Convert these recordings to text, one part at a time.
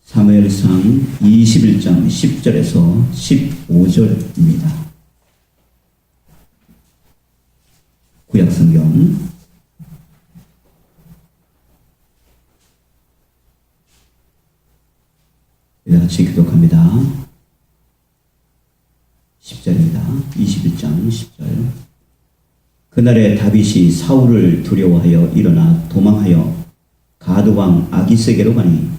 사무엘상 21장 10절에서 15절입니다. 구약성경 같이 교독합니다. 10절입니다. 21장 10절. 그날에 다윗이 사울을 두려워하여 일어나 도망하여 가드왕 아기스에게로 가니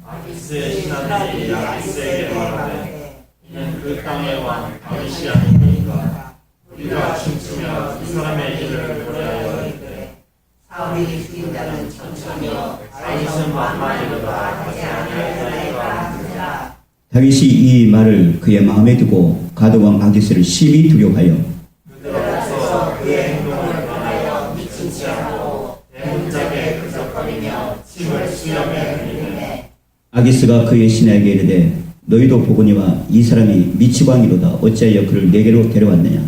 아기스의 신하들이 아기스에게 말하되 이는 그 땅의 왕 다윗이 아니니까 우리가 춤추며 이 사람의 일을 고려하여 이르되 사울이 죽인 자는 천천히요 다윗은 만만이로다 하지 아니하였나이까 하니라. 다윗이 이 말을 그의 마음에 두고 가드왕 아기스를 심히 두려워하여 그들로서 그의 행동을 변하여 미친 치 않고 대문짝에 그적거리며 침을 수염에 흘리매 아기스가 그의 신하에게 이르되 너희도 보거니와 이 사람이 미치광이로다. 어찌하여 그를 내게로 데려왔느냐.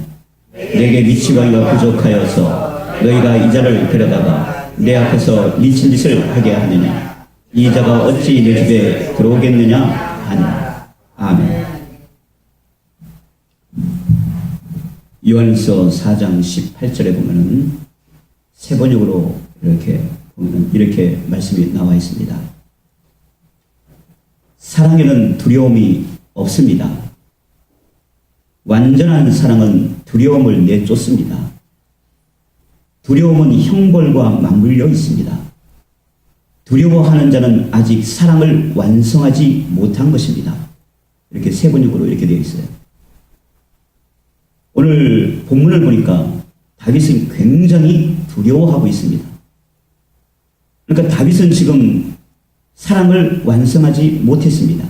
내게 미치광이가 부족하여서 너희가 이 자를 데려다가 내 앞에서 미친 짓을 하게 하느냐. 이 자가 어찌 내 집에 들어오겠느냐 하니라. 아멘. 요한일서 4장 18절에 보면은 세 번역으로 이렇게 말씀이 나와 있습니다. 사랑에는 두려움이 없습니다. 완전한 사랑은 두려움을 내쫓습니다. 두려움은 형벌과 맞물려 있습니다. 두려워하는 자는 아직 사랑을 완성하지 못한 것입니다. 이렇게 세 번역으로 이렇게 되어 있어요. 오늘 본문을 보니까 다윗은 굉장히 두려워하고 있습니다. 그러니까 다윗은 지금 사랑을 완성하지 못했습니다.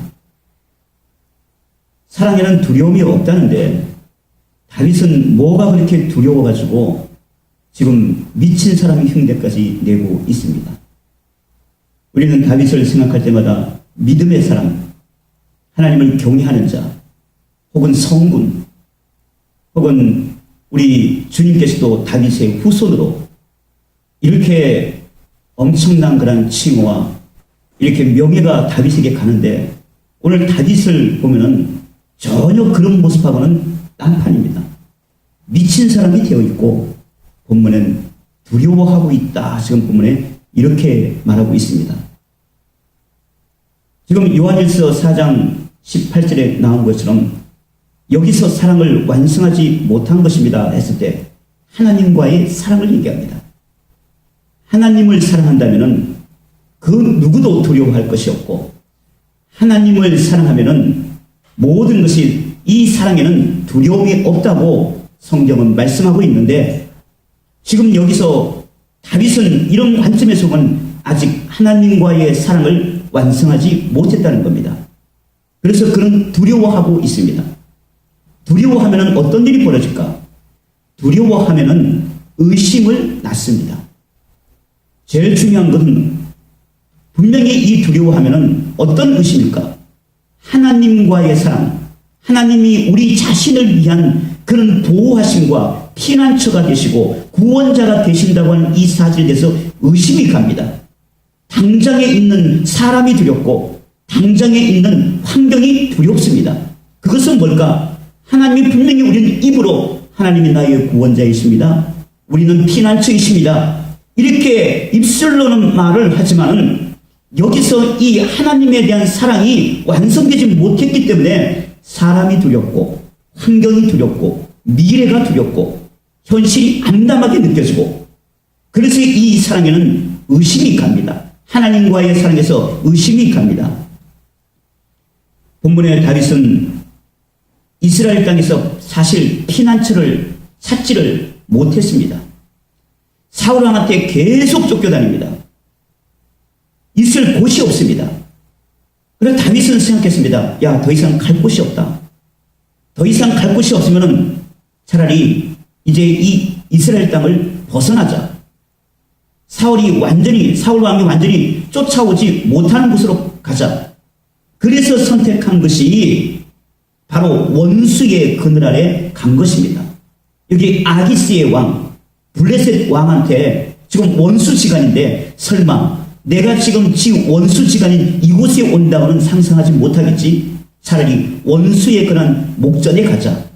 사랑에는 두려움이 없다는데 다윗은 뭐가 그렇게 두려워가지고 지금 미친 사람의 흉내까지 내고 있습니다. 우리는 다윗을 생각할 때마다 믿음의 사람, 하나님을 경외하는 자, 혹은 성군, 혹은 우리 주님께서도 다윗의 후손으로 이렇게 엄청난 그런 칭호와 이렇게 명예가 다윗에게 가는데 오늘 다윗을 보면은 전혀 그런 모습하고는 딴판입니다. 미친 사람이 되어 있고 본문엔 두려워하고 있다. 지금 본문에 이렇게 말하고 있습니다. 지금 요한일서 4장 18절에 나온 것처럼 여기서 사랑을 완성하지 못한 것입니다 했을 때 하나님과의 사랑을 얘기합니다. 하나님을 사랑한다면은 그 누구도 두려워할 것이 없고 하나님을 사랑하면은 모든 것이 이 사랑에는 두려움이 없다고 성경은 말씀하고 있는데 지금 여기서 다윗은 이런 관점에서는 아직 하나님과의 사랑을 완성하지 못했다는 겁니다. 그래서 그는 두려워하고 있습니다. 두려워하면 어떤 일이 벌어질까? 두려워하면 의심을 낳습니다. 제일 중요한 것은 분명히 이 두려워하면 어떤 의심일까? 하나님과의 사랑, 하나님이 우리 자신을 위한 그런 보호하심과 피난처가 되시고 구원자가 되신다고 하는 이 사실에 대해서 의심이 갑니다. 당장에 있는 사람이 두렵고 당장에 있는 환경이 두렵습니다. 그것은 뭘까? 하나님이 분명히 우리는 입으로 하나님이 나의 구원자이십니다. 우리는 피난처이십니다. 이렇게 입술로는 말을 하지만은 여기서 이 하나님에 대한 사랑이 완성되지 못했기 때문에 사람이 두렵고 환경이 두렵고 미래가 두렵고 현실이 암담하게 느껴지고 그래서 이 사랑에는 의심이 갑니다. 하나님과의 사랑에서 의심이 갑니다. 본문의 다윗은 이스라엘 땅에서 사실 피난처를 찾지를 못했습니다. 사울 왕한테 계속 쫓겨다닙니다. 있을 곳이 없습니다. 그래서 다윗은 생각했습니다. 야, 더 이상 갈 곳이 없다. 더 이상 갈 곳이 없으면 차라리 이제 이 이스라엘 땅을 벗어나자. 사울 왕이 완전히 쫓아오지 못하는 곳으로 가자. 그래서 선택한 것이 바로 원수의 그늘 아래 간 것입니다. 여기 아기스의 왕, 블레셋 왕한테 지금 원수 시간인데 설마 내가 지금 원수지간인 이곳에 온다고는 상상하지 못하겠지. 차라리 원수의 그런 목전에 가자.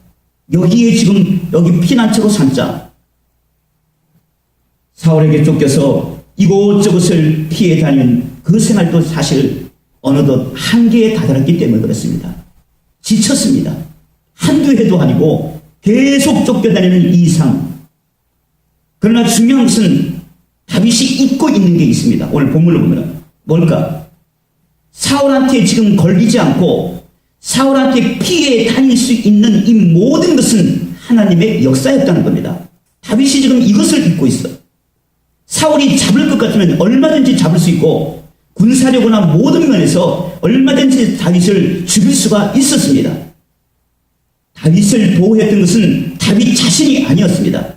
여기에 지금 여기 피난처로 삼자. 사울에게 쫓겨서 이곳저곳을 피해 다니는 그 생활도 사실 어느덧 한계에 다다랐기 때문에 그렇습니다. 지쳤습니다. 한두 해도 아니고 계속 쫓겨다니는 이 삶. 그러나 중요한 것은 다윗이 잊고 있는 게 있습니다. 오늘 본문을 보면 뭘까? 사울한테 지금 걸리지 않고 사울한테 피해 다닐 수 있는 이 모든 것은 하나님의 역사였다는 겁니다. 다윗이 지금 이것을 잊고 있어. 사울이 잡을 것 같으면 얼마든지 잡을 수 있고 군사력이나 모든 면에서 얼마든지 다윗을 죽일 수가 있었습니다. 다윗을 보호했던 것은 다윗 자신이 아니었습니다.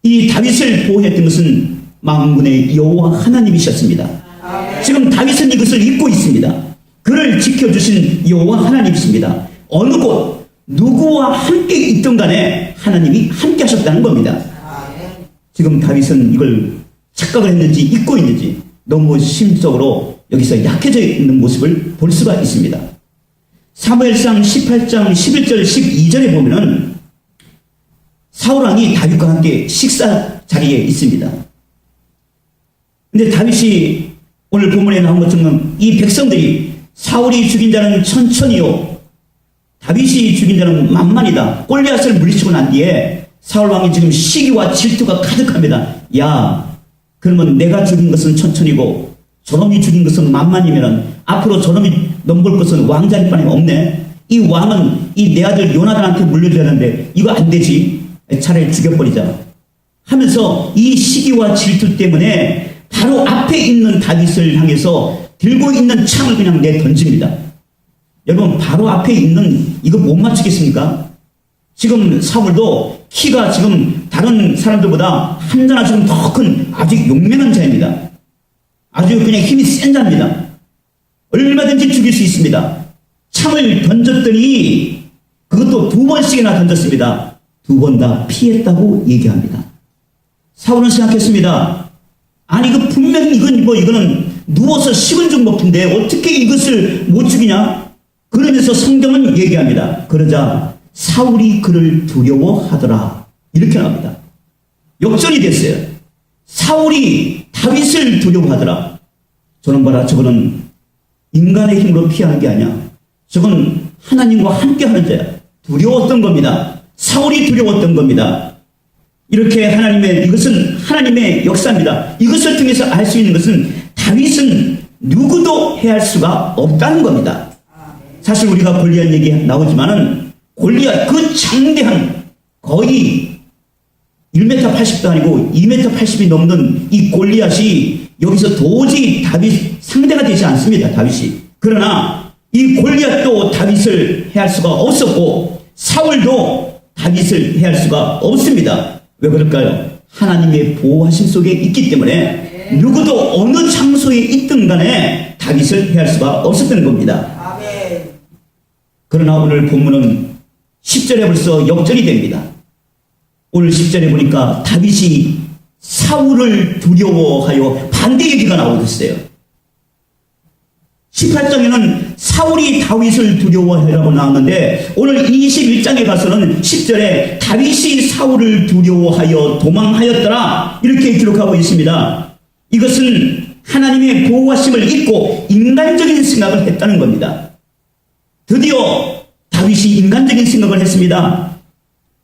이 다윗을 보호했던 것은 만군의 여호와 하나님이셨습니다. 지금 다윗은 이것을 잊고 있습니다. 그를 지켜주신 여호와 하나님이십니다. 어느 곳 누구와 함께 있던 간에 하나님이 함께 하셨다는 겁니다. 지금 다윗은 이걸 착각을 했는지 잊고 있는지 너무 심적으로 여기서 약해져 있는 모습을 볼 수가 있습니다. 사무엘상 18장 11절 12절에 보면은 사울왕이 다윗과 함께 식사 자리에 있습니다. 근데 다윗이 오늘 본문에 나온 것처럼 이 백성들이 사울이 죽인 자는 천천히요 다윗이 죽인 자는 만만이다. 골리앗을 물리치고 난 뒤에 사울왕이 지금 시기와 질투가 가득합니다. 야, 그러면 내가 죽인 것은 천천히고 저놈이 죽인 것은 만만이면 앞으로 저놈이 넘볼 것은 왕자리판에 없네. 이 왕은 이 내 아들 요나단한테 물려줘야 하는데 이거 안 되지. 차라리 죽여버리자 하면서 이 시기와 질투 때문에 바로 앞에 있는 다윗을 향해서 들고 있는 창을 그냥 내던집니다. 여러분 바로 앞에 있는 이거 못 맞추겠습니까? 지금 사울도 키가 지금 다른 사람들보다 한자나 지금 더 큰 아주 용맹한 자입니다. 아주 그냥 힘이 센 자입니다. 얼마든지 죽일 수 있습니다. 창을 던졌더니 그것도 2번씩이나 던졌습니다. 2번 다 피했다고 얘기합니다. 사울은 생각했습니다. 아니 이거 분명히 이거는 누워서 식은 죽 먹긴데 어떻게 이것을 못 죽이냐? 그러면서 성경은 얘기합니다. 그러자 사울이 그를 두려워하더라. 이렇게 나옵니다. 역전이 됐어요. 사울이 다윗을 두려워하더라. 저는 봐라, 저거는 인간의 힘으로 피하는 게 아니야. 저건 하나님과 함께 하는 자야. 두려웠던 겁니다. 사울이 두려웠던 겁니다. 이렇게 이것은 하나님의 역사입니다. 이것을 통해서 알 수 있는 것은 다윗은 누구도 해할 수가 없다는 겁니다. 사실 우리가 골리앗 얘기 나오지만은 골리앗 그 장대한 거의 1m 80도 아니고 2m 80이 넘는 이 골리앗이 여기서 도저히 다윗 상대가 되지 않습니다. 다윗이. 그러나 이 골리앗도 다윗을 해할 수가 없었고 사울도 다윗을 해할 수가 없습니다. 왜 그럴까요? 하나님의 보호하심 속에 있기 때문에 누구도 어느 장소에 있든 간에 다윗을 해할 수가 없었던 겁니다. 그러나 오늘 본문은 10절에 벌써 역전이 됩니다. 오늘 10절에 보니까 다윗이 사울을 두려워하여 반대 얘기가 나오고 있어요. 18장에는 사울이 다윗을 두려워하라고 나왔는데 오늘 21장에 가서는 10절에 다윗이 사울을 두려워하여 도망하였더라 이렇게 기록하고 있습니다. 이것은 하나님의 보호하심을 잊고 인간적인 생각을 했다는 겁니다. 드디어 다윗이 인간적인 생각을 했습니다.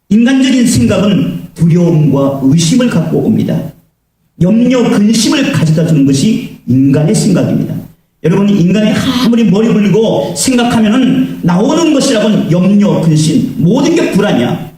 인간적인 생각은 두려움과 의심을 갖고 옵니다. 염려, 근심을 가져다 주는 것이 인간의 생각입니다. 여러분 인간이 아무리 머리 굴리고 생각하면은 나오는 것이라고는 염려, 근심, 모든 게 불안이야.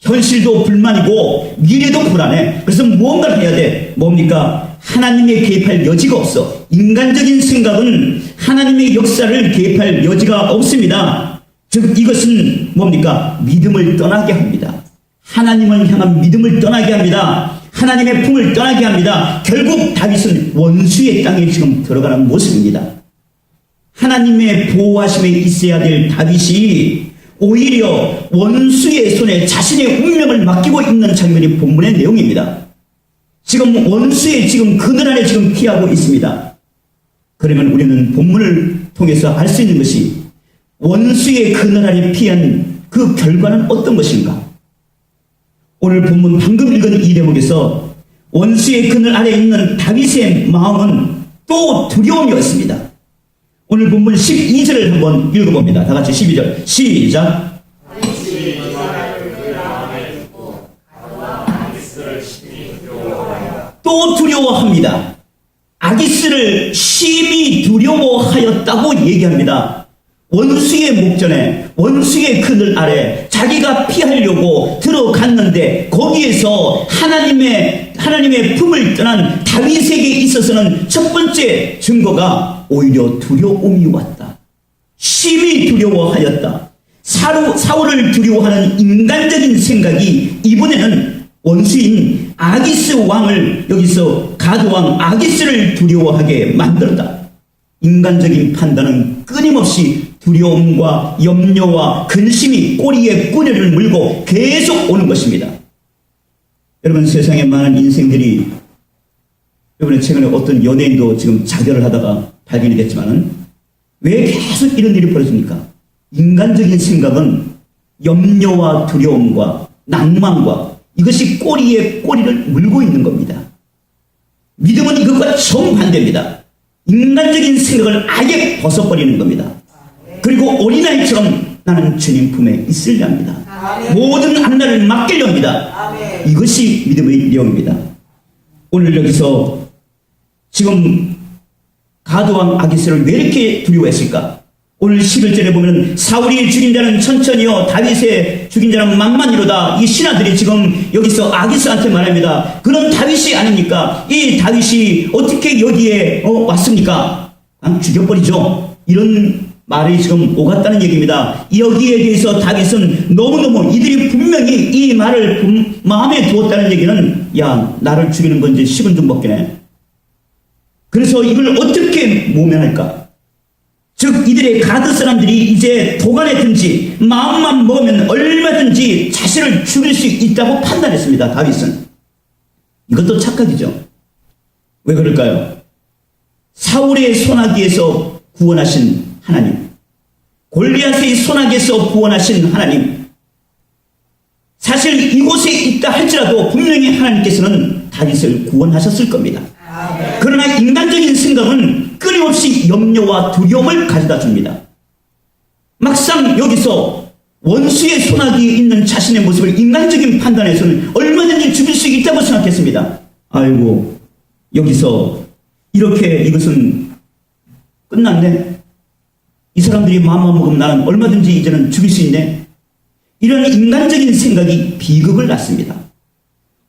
현실도 불만이고 미래도 불안해. 그래서 무언가를 해야 돼. 뭡니까? 하나님의 개입할 여지가 없어. 인간적인 생각은 하나님의 역사를 개입할 여지가 없습니다. 즉 이것은 뭡니까? 믿음을 떠나게 합니다. 하나님을 향한 믿음을 떠나게 합니다. 하나님의 품을 떠나게 합니다. 결국 다윗은 원수의 땅에 지금 들어가는 모습입니다. 하나님의 보호하심에 있어야 될 다윗이 오히려 원수의 손에 자신의 운명을 맡기고 있는 장면이 본문의 내용입니다. 지금 원수의 지금 그늘 아래 지금 피하고 있습니다. 그러면 우리는 본문을 통해서 알 수 있는 것이 원수의 그늘 아래 피한 그 결과는 어떤 것인가? 오늘 본문 방금 읽은 이 대목에서 원수의 그늘 아래 있는 다윗의 마음은 또 두려움이었습니다. 오늘 본문 12절을 한번 읽어봅니다. 다 같이 12절 시작. 다윗이 이 말을 그 마음에 두고 가드와 아기스를 심히 두려워하여 또 두려워합니다. 아기스를 심히 두려워하였다고 얘기합니다. 원수의 목전에 원수의 그늘 아래 자기가 피하려고 들어갔는데 거기에서 하나님의 품을 떠난 다윗에게 있어서는 첫 번째 증거가 오히려 두려움이 왔다. 심히 두려워하였다. 사울을 두려워하는 인간적인 생각이 이번에는 원수인 아기스 왕을 여기서 가드왕 아기스를 두려워하게 만들었다. 인간적인 판단은 끊임없이 두려움과 염려와 근심이 꼬리에 꼬리를 물고 계속 오는 것입니다. 여러분 세상에 많은 인생들이 이번에 최근에 어떤 연예인도 지금 자결을 하다가 발견이 됐지만은 왜 계속 이런 일이 벌어집니까? 인간적인 생각은 염려와 두려움과 낭만과 이것이 꼬리에 꼬리를 물고 있는 겁니다. 믿음은 이것과 정반대입니다. 인간적인 생각을 아예 벗어버리는 겁니다. 그리고 어린아이처럼 나는 주님 품에 있으려 합니다. 모든 앞날을 맡기려 합니다. 이것이 믿음의 내용입니다. 오늘 여기서 지금 가드왕 아기스를 왜 이렇게 두려워했을까? 오늘 11절에 보면 사울이 죽인 자는 천천히요 다윗의 죽인 자는 만만이로다. 이 신하들이 지금 여기서 아기스한테 말합니다. 그런 다윗이 아닙니까? 이 다윗이 어떻게 여기에 왔습니까? 죽여버리죠. 이런 말이 지금 오갔다는 얘기입니다. 여기에 대해서 다윗은 너무너무 이들이 분명히 이 말을 마음에 두었다는 얘기는 야 나를 죽이는 건지 10은 좀 먹겠네. 그래서 이걸 어떻게 모면할까? 즉 이들의 가드 사람들이 이제 도가내든지 마음만 먹으면 얼마든지 자신을 죽일 수 있다고 판단했습니다. 다윗은. 이것도 착각이죠. 왜 그럴까요? 사울의 손아귀에서 구원하신 하나님, 골리앗의 손아귀에서 구원하신 하나님, 사실 이곳에 있다 할지라도 분명히 하나님께서는 다윗을 구원하셨을 겁니다. 그러나 인간적인 생각은 끊임없이 염려와 두려움을 가져다 줍니다. 막상 여기서 원수의 손아귀에 있는 자신의 모습을 인간적인 판단에서는 얼마든지 죽일 수 있다고 생각했습니다. 아이고 여기서 이렇게 이것은 끝났네. 이 사람들이 마음만 먹으면 나는 얼마든지 이제는 죽일 수 있네. 이런 인간적인 생각이 비극을 낳습니다.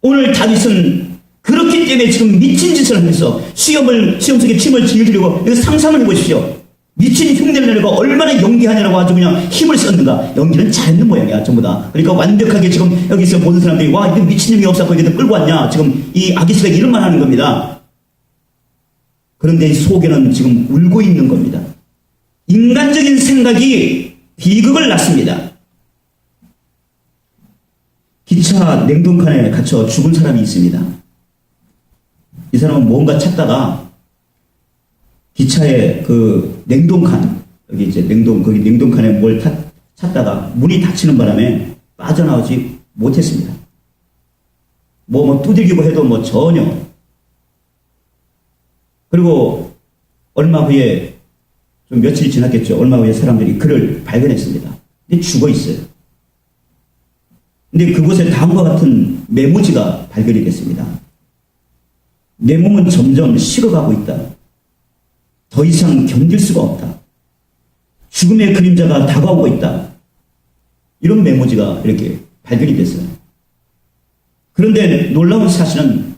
오늘 다윗은 그렇기 때문에 지금 미친 짓을 하면서 시험 속에 침을 지으려고 이거 상상을 해보십시오. 미친 흉내를 내려고 얼마나 연기하냐고 아주 그냥 힘을 썼는가. 연기는 잘했는 모양이야 전부 다. 그러니까 완벽하게 지금 여기서 모든 사람들이 와 이거 미친놈이 없었고 이게 끌고 왔냐. 지금 이 아기스가 이런 말 하는 겁니다. 그런데 속에는 지금 울고 있는 겁니다. 인간적인 생각이 비극을 낳습니다. 기차 냉동칸에 갇혀 죽은 사람이 있습니다. 이 사람은 뭔가 찾다가 기차의 그 냉동칸, 여기 이제 거기 냉동칸에 뭘 찾다가 문이 닫히는 바람에 빠져나오지 못했습니다. 뭐 두들기고 해도 전혀. 그리고 얼마 후에 좀 며칠이 지났겠죠. 얼마 후에 사람들이 그를 발견했습니다. 근데 죽어 있어요. 근데 그곳에 다음과 같은 메모지가 발견이 됐습니다. 내 몸은 점점 식어가고 있다. 더 이상 견딜 수가 없다. 죽음의 그림자가 다가오고 있다. 이런 메모지가 이렇게 발견이 됐어요. 그런데 놀라운 사실은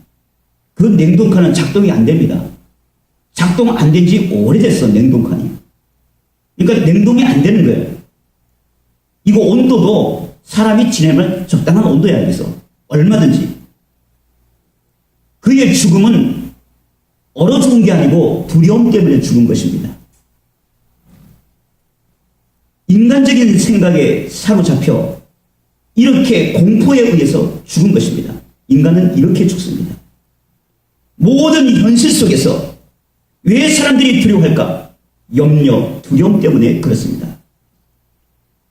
그 냉동칸은 작동이 안 됩니다. 작동 안 된 지 오래됐어, 냉동칸이. 그러니까 냉동이 안 되는 거예요. 이거 온도도 사람이 지내면 적당한 온도야, 여기서. 얼마든지. 그의 죽음은 얼어 죽은 게 아니고 두려움 때문에 죽은 것입니다. 인간적인 생각에 사로잡혀 이렇게 공포에 의해서 죽은 것입니다. 인간은 이렇게 죽습니다. 모든 현실 속에서 왜 사람들이 두려워할까? 염려, 두려움 때문에 그렇습니다.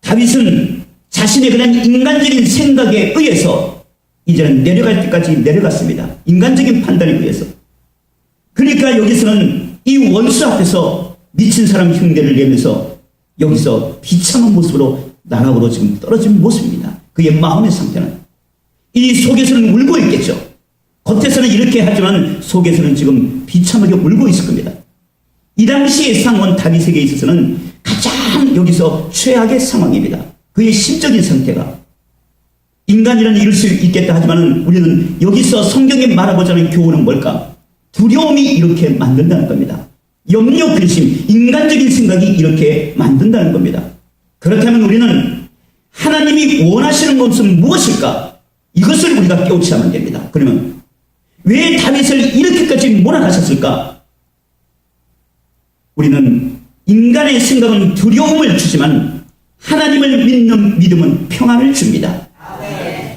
다윗은 자신의 그냥 인간적인 생각에 의해서 이제는 내려갈 때까지 내려갔습니다. 인간적인 판단에 의해서. 그러니까 여기서는 이 원수 앞에서 미친 사람 흉내를 내면서 여기서 비참한 모습으로 나락으로 지금 떨어진 모습입니다. 그의 마음의 상태는. 이 속에서는 울고 있겠죠. 겉에서는 이렇게 하지만 속에서는 지금 비참하게 울고 있을 겁니다. 이 당시의 상황은 다윗에게 있어서는 가장 여기서 최악의 상황입니다. 그의 심적인 상태가. 인간이라는 이럴 수 있겠다 하지만 우리는 여기서 성경에 말하고자 하는 교훈은 뭘까? 두려움이 이렇게 만든다는 겁니다. 염려, 근심, 인간적인 생각이 이렇게 만든다는 겁니다. 그렇다면 우리는 하나님이 원하시는 것은 무엇일까? 이것을 우리가 깨우쳐야 하면 됩니다. 그러면 왜 다윗을 이렇게까지 몰아가셨을까? 우리는 인간의 생각은 두려움을 주지만 하나님을 믿는 믿음은 평안을 줍니다.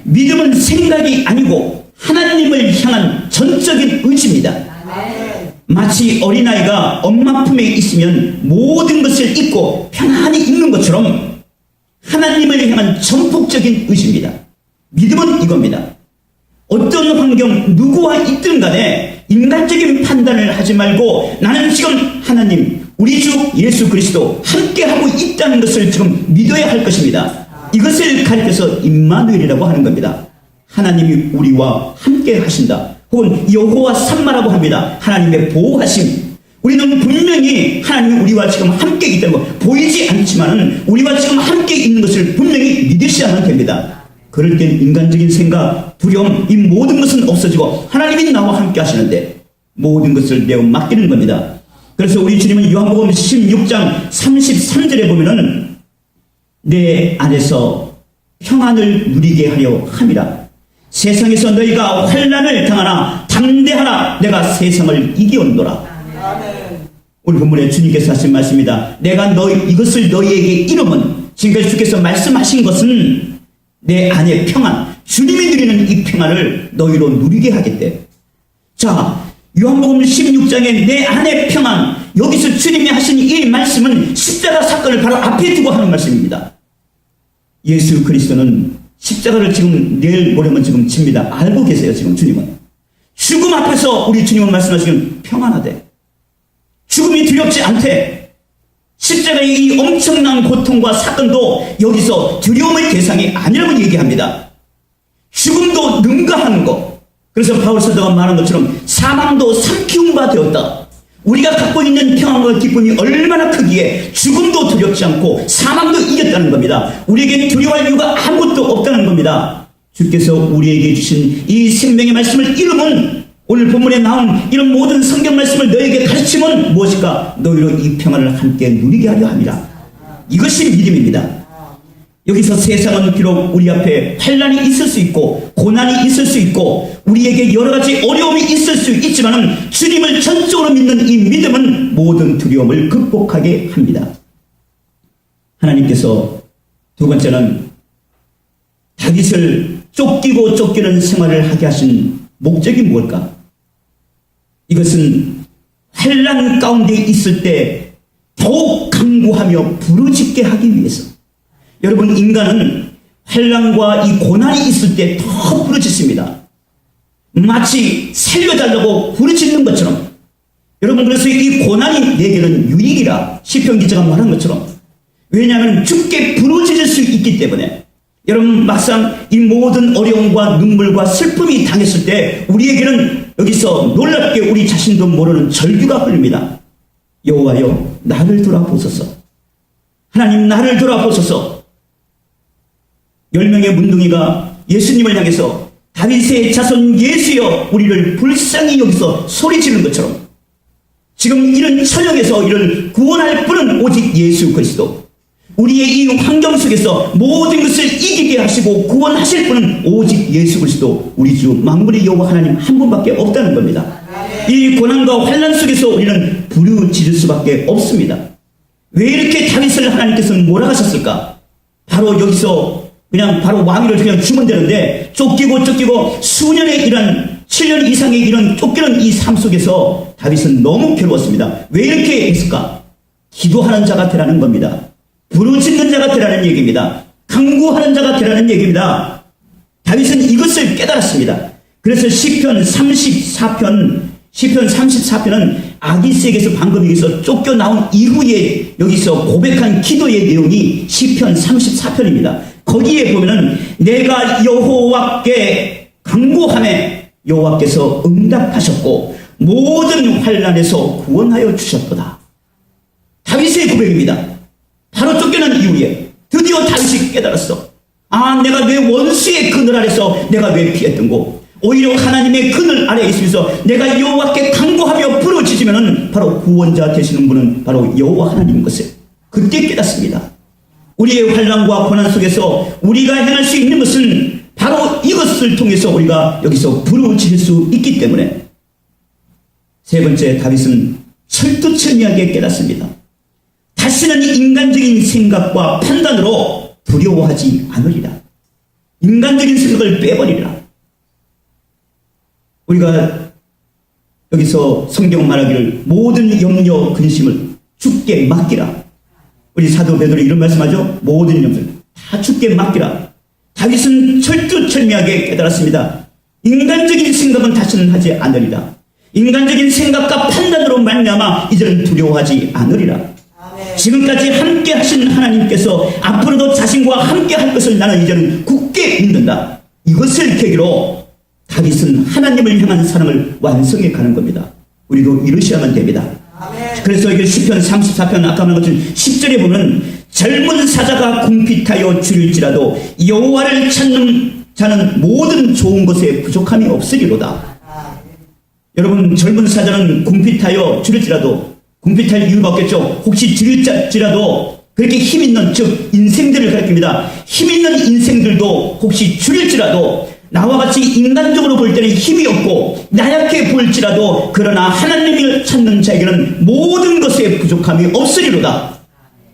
믿음은 생각이 아니고 하나님을 향한 전적인 의지입니다. 마치 어린아이가 엄마 품에 있으면 모든 것을 잊고 편안히 있는 것처럼 하나님을 향한 전폭적인 의지입니다. 믿음은 이겁니다. 어떤 환경 누구와 있든 간에 인간적인 판단을 하지 말고 나는 지금 하나님 우리 주 예수 그리스도 함께하고 있다는 것을 지금 믿어야 할 것입니다. 이것을 가리켜서 임마누엘이라고 하는 겁니다. 하나님이 우리와 함께 하신다. 혹은 여호와 삼마라고 합니다. 하나님의 보호하심. 우리는 분명히 하나님이 우리와 지금 함께 있다는 거 보이지 않지만 우리와 지금 함께 있는 것을 분명히 믿으셔야만 됩니다. 그럴 땐 인간적인 생각, 두려움 이 모든 것은 없어지고 하나님이 나와 함께 하시는데 모든 것을 내어 맡기는 겁니다. 그래서 우리 주님은 요한복음 16장 33절에 보면은 내 안에서 평안을 누리게 하려 함이라. 세상에서 너희가 환난을 당하나 담대하라. 내가 세상을 이기었노라. 오늘 본문에 주님께서 하신 말씀입니다. 내가 이것을 너희에게 이름은 지금까지 주께서 말씀하신 것은 내 안의 평안, 주님이 누리는 이 평안을 너희로 누리게 하겠대. 자, 요한복음 16장에 내 안의 평안, 여기서 주님이 하신 이 말씀은 십자가 사건을 바로 앞에 두고 하는 말씀입니다. 예수 그리스도는 십자가를 지금 내일 모레면 지금 집니다. 알고 계세요, 지금 주님은. 죽음 앞에서 우리 주님은 말씀하시기는 평안하대. 죽음이 두렵지 않대. 십자가의 이 엄청난 고통과 사건도 여기서 두려움의 대상이 아니라고 얘기합니다. 죽음도 능가하는 것. 그래서 바울 사도가 말한 것처럼 사망도 삼키운 바 되었다. 우리가 갖고 있는 평안과 기쁨이 얼마나 크기에 죽음도 두렵지 않고 사망도 이겼다는 겁니다. 우리에게 두려워할 이유가 아무것도 없다는 겁니다. 주께서 우리에게 주신 이 생명의 말씀을 이름은 오늘 본문에 나온 이런 모든 성경 말씀을 너에게 가르치면 무엇일까? 너희로 이 평안을 함께 누리게 하려 함이라. 이것이 믿음입니다. 여기서 세상은 비록 우리 앞에 환난이 있을 수 있고 고난이 있을 수 있고 우리에게 여러 가지 어려움이 있을 수 있지만 주님을 전적으로 믿는 이 믿음은 모든 두려움을 극복하게 합니다. 하나님께서 두 번째는 다윗을 쫓기고 쫓기는 생활을 하게 하신 목적이 무엇일까? 이것은 환난 가운데 있을 때 더욱 강구하며 부르짖게 하기 위해서. 여러분, 인간은 환난과 이 고난이 있을 때 더 부르짖습니다. 마치 살려달라고 부르짖는 것처럼. 여러분, 그래서 이 고난이 내게는 유익이라 시편 기자가 말한 것처럼. 왜냐하면 주께 부르짖을 수 있기 때문에. 여러분, 막상 이 모든 어려움과 눈물과 슬픔이 당했을 때 우리에게는 여기서 놀랍게 우리 자신도 모르는 절규가 흐릅니다. 여호와여, 나를 돌아보소서. 하나님, 나를 돌아보소서. 10명의 문둥이가 예수님을 향해서 다윗의 자손 예수여 우리를 불쌍히 여기서 소리지르는 것처럼 지금 이런 처형에서 이를 구원할 분은 오직 예수 그리스도. 우리의 이 환경 속에서 모든 것을 이기게 하시고 구원하실 분은 오직 예수 그리스도, 우리 주 만군의 여호와 하나님 한 분밖에 없다는 겁니다. 이 고난과 환난 속에서 우리는 부르짖을 수밖에 없습니다. 왜 이렇게 다윗을 하나님께서는 몰아가셨을까? 바로 여기서 그냥 바로 왕위를 그냥 주면 되는데 쫓기고 수년의 이런 7년 이상의 이런 쫓기는 이 삶 속에서 다윗은 너무 괴로웠습니다. 왜 이렇게 했을까? 기도하는 자가 되라는 겁니다. 부르짖는 자가 되라는 얘기입니다. 간구하는 자가 되라는 얘기입니다. 다윗은 이것을 깨달았습니다. 그래서 시편 34편은 아기스에게서 방금 여기서 쫓겨나온 이후에 여기서 고백한 기도의 내용이 시편 34편입니다. 거기에 보면은 내가 여호와께 간구하매 여호와께서 응답하셨고 모든 환난에서 구원하여 주셨도다. 다윗의 고백입니다. 바로 쫓겨난 이후에 드디어 다윗이 깨달았어. 아, 내가 내 원수의 그늘 아래서 내가 왜 피했던고. 오히려 하나님의 그늘 아래에 있으면서 내가 여호와께 간구하며 부르짖으면은 바로 구원자 되시는 분은 바로 여호와 하나님인 것을 그때 깨닫습니다. 우리의 환난과 고난 속에서 우리가 행할 수 있는 것은 바로 이것을 통해서 우리가 여기서 부르짖을 수 있기 때문에 세 번째, 다윗은 철두철미하게 깨닫습니다. 다시는 인간적인 생각과 판단으로 두려워하지 않으리라. 인간적인 생각을 빼버리라. 우리가 여기서 성경 말하기를 모든 염려 근심을 주께 맡기라. 우리 사도 베드로 이런 말씀하죠. 모든 염려를 다 주께 맡기라. 다윗은 철두철미하게 깨달았습니다. 인간적인 생각은 다시는 하지 않으리라. 인간적인 생각과 판단으로 말미암아 이제는 두려워하지 않으리라. 지금까지 함께 하신 하나님께서 앞으로도 자신과 함께 할 것을 나는 이제는 굳게 믿는다. 이것을 계기로 다윗은 하나님을 향한 사랑을 완성해 가는 겁니다. 우리도 이러셔야만 됩니다. 그래서 이게 시편 34편 아까 말한 것처럼 10절에 보면 젊은 사자가 궁핍하여 줄일지라도 여호와를 찾는 자는 모든 좋은 것에 부족함이 없으리로다. 여러분, 젊은 사자는 궁핍하여 줄일지라도 궁핍할 이유가 없겠죠. 혹시 줄일지라도 그렇게 힘 있는, 즉 인생들을 가리킵니다. 힘 있는 인생들도 혹시 줄일지라도 나와 같이 인간적으로 볼 때는 힘이 없고 나약해 보일지라도 그러나 하나님을 찾는 자에게는 모든 것에 부족함이 없으리로다.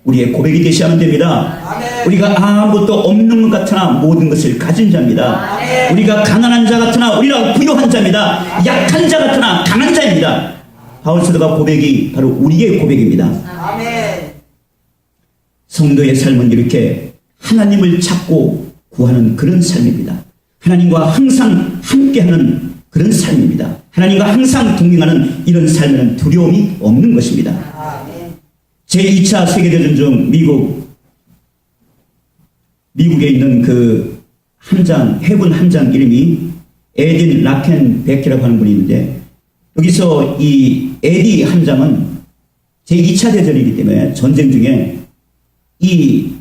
우리의 고백이 되셔야만 됩니다. 우리가 아무것도 없는 것 같으나 모든 것을 가진 자입니다. 우리가 가난한 자 같으나 우리가 부유한 자입니다. 약한 자 같으나 강한 자입니다. 바울 사도가 고백이 바로 우리의 고백입니다. 성도의 삶은 이렇게 하나님을 찾고 구하는 그런 삶입니다. 하나님과 항상 함께하는 그런 삶입니다. 하나님과 항상 동행하는 이런 삶에는 두려움이 없는 것입니다. 제2차 세계대전 중 미국에 있는 그 함장, 해군 함장 이름이 에딘 라켄베키라고 하는 분이 있는데, 여기서 이 에디 함장은 제2차 대전이기 때문에 전쟁 중에 이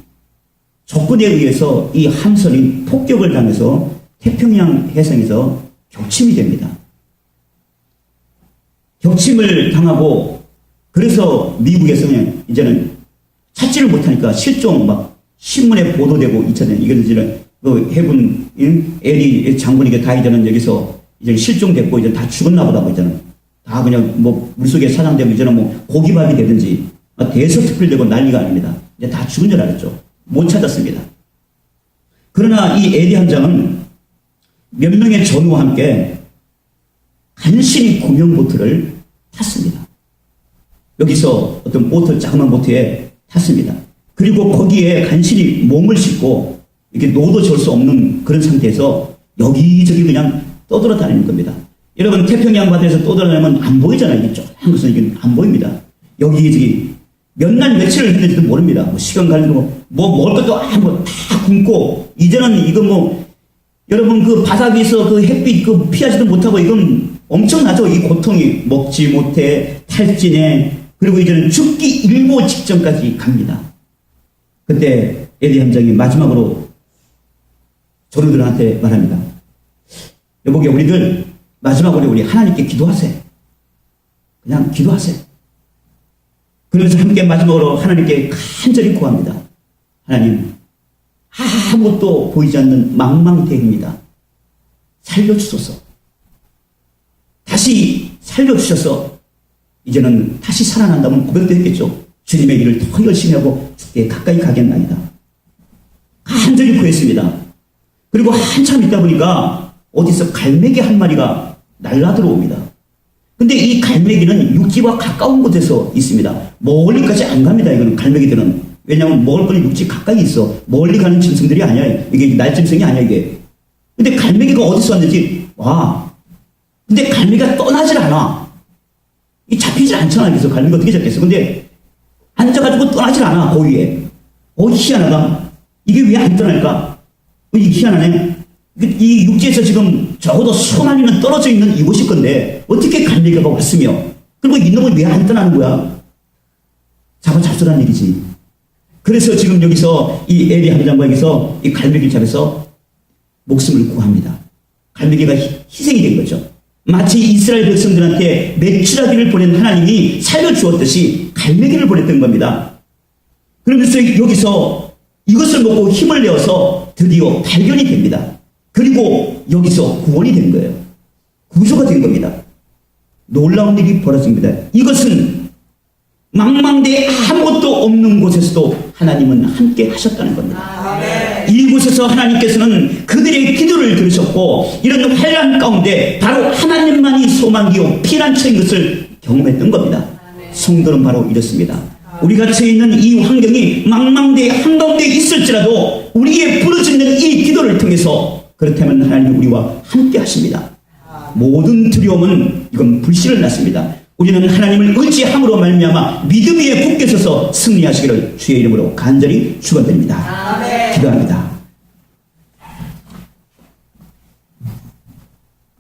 적군에 의해서 이 함선이 폭격을 당해서 태평양 해상에서 격침이 됩니다. 격침을 당하고 그래서 미국에서는 이제는 찾지를 못하니까 실종 막 신문에 보도되고 있잖아요. 이거는 이제 그 해군 에디 장군에게 다 이제는 여기서 이제 실종됐고 이제 다 죽었나 보다 뭐 이제는 다 그냥 뭐 물속에 사장되고 이제는 뭐 고기밥이 되든지 대서특필되고 난리가 아닙니다. 이제 다 죽은 줄 알았죠. 못 찾았습니다. 그러나 이 에디 함장은 몇 명의 전우와 함께 간신히 구명보트를 탔습니다. 여기서 어떤 보트, 자그마한 보트에 탔습니다. 그리고 거기에 간신히 몸을 싣고 이렇게 노도 절 수 없는 그런 상태에서 여기저기 그냥 떠돌아다니는 겁니다. 여러분, 태평양 바다에서 떠돌아다니면 안 보이잖아요. 이게 쫙한 것은 이게 안 보입니다. 여기저기 몇 날 며칠을 했는지도 모릅니다. 뭐 시간 가지고 뭐 먹을 것도 다 굶고 이제는 이거 뭐 여러분 그 바다 위에서 그 햇빛 그 피하지도 못하고 이건 엄청나죠. 이 고통이 먹지 못해 탈진해 그리고 이제는 죽기 일보 직전까지 갑니다. 그때 에디 함장이 마지막으로 전우들한테 말합니다. 여보게 우리들 마지막으로 우리 하나님께 기도하세요. 그냥 기도하세요. 그러면서 함께 마지막으로 하나님께 간절히 구합니다. 하나님, 아무것도 보이지 않는 망망대해입니다. 살려주소서. 다시 살려주셔서 이제는 다시 살아난다면 고백도 했겠죠. 주님의 일을 더 열심히 하고 주께 가까이 가겠나이다. 간절히 구했습니다. 그리고 한참 있다 보니까 어디서 갈매기 한 마리가 날라 들어옵니다. 근데 이 갈매기는 육지와 가까운 곳에서 있습니다. 멀리까지 안 갑니다. 이거는 갈매기들은. 왜냐하면 먹을 거는 육지 가까이 있어. 멀리 가는 짐승들이 아니야. 이게 날짐승이 아니야, 이게. 근데 갈매기가 어디서 왔는지, 와. 근데 갈매기가 떠나질 않아. 이 잡히질 않잖아. 그래서 갈매기가 어떻게 잡겠어. 근데 앉아가지고 떠나질 않아, 거기에. 희한하다. 이게 왜 안 떠날까? 이게 희한하네. 이 육지에서 지금 적어도 수많이는 떨어져 있는 이곳일 건데 어떻게 갈매기가 왔으며 그리고 이놈은 왜 안 떠나는 거야? 잡수라는 얘기지. 그래서 지금 여기서 이 에리 함장관에서 이 갈매기를 잡아서 목숨을 구합니다. 갈매기가 희생이 된 거죠. 마치 이스라엘 백성들한테 메추라기를 보낸 하나님이 살려주었듯이 갈매기를 보냈던 겁니다. 그러면서 여기서 이것을 먹고 힘을 내어서 드디어 발견이 됩니다. 그리고 여기서 구원이 된 거예요. 구조가 된 겁니다. 놀라운 일이 벌어집니다. 이것은 망망대해 아무것도 없는 곳에서도 하나님은 함께 하셨다는 겁니다. 이곳에서 하나님께서는 그들의 기도를 들으셨고 이런 환난 가운데 바로 하나님만이 소망이요 피난처인 것을 경험했던 겁니다. 성도는 바로 이렇습니다. 우리가 처해 있는 이 환경이 망망대해 한가운데 있을지라도 우리의 부르짖는 이 기도를 통해서 그렇다면 하나님 우리와 함께 하십니다. 모든 두려움은 이건 불씨를 낳습니다. 우리는 하나님을 의지함으로 말미암아 믿음 위에 굳게 서서 승리하시기를 주의 이름으로 간절히 축원드립니다. 기도합니다.